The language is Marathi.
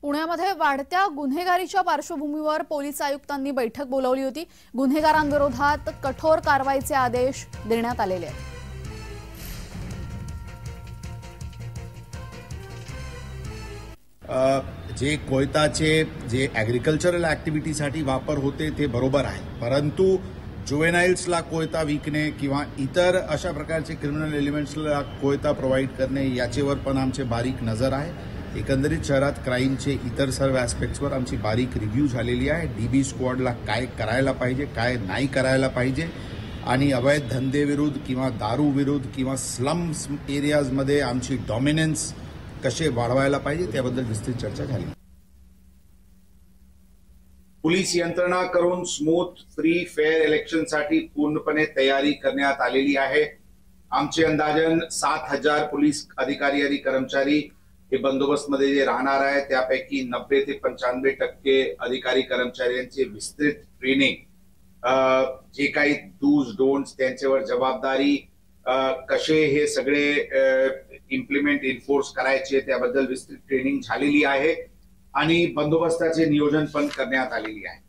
पुण्यामध्ये वाढत्या गुन्हेगारीच्या पार्श्वभूमीवर पोलीस आयुक्तांनी बैठक बोलावली होती। गुन्हेगारांविरोधात कठोर कारवाईचे आदेश देण्यात आलेले आहेत। जे कोयताचे जे ॲग्रिकल्चरल ॲक्टिव्हिटीसाठी वापर होते ते बरोबर आहे, परंतु जुवेनाइल्सला कोयता विकणे किंवा इतर अशा प्रकारचे क्रिमिनल एलिमेंट्सला कोयता प्रोव्हाइड करणे याच्यावर पण आमचे बारीक नजर आहे। एकंदरीत शहरात क्राईमचे इतर सर्व ॲस्पेक्ट्सवर आमची बारीक रिव्ह्यू झालेली आहे। डीबी स्क्वॉडला काय करायला पाहिजे, काय नाही करायला पाहिजे आणि अवैध धंदेविरुद्ध किंवा दारू विरुद्ध किंवा स्लम्स एरियाजमध्ये आमची डॉमिनन्स कसे वाढवायला पाहिजे त्याबद्दल विस्तृत चर्चा झाली। पोलीस यंत्रणा करून स्मूथ फ्री फेअर इलेक्शनसाठी पूर्णपणे तयारी करण्यात आलेली आहे। आमचे अंदाजन 7,000 पोलीस अधिकारी आणि कर्मचारी हे बंदोबस्तमध्ये जे राहणार आहे त्यापैकी 90 ते 95% अधिकारी कर्मचाऱ्यांचे विस्तृत ट्रेनिंग, जे काही डूज डोंट्स त्यांच्यावर जबाबदारी कसे हे सगळे इम्प्लिमेंट इन्फोर्स करायचे त्याबद्दल विस्तृत ट्रेनिंग झालेली आहे आणि बंदोबस्ताचे नियोजन पण करण्यात आलेली आहे।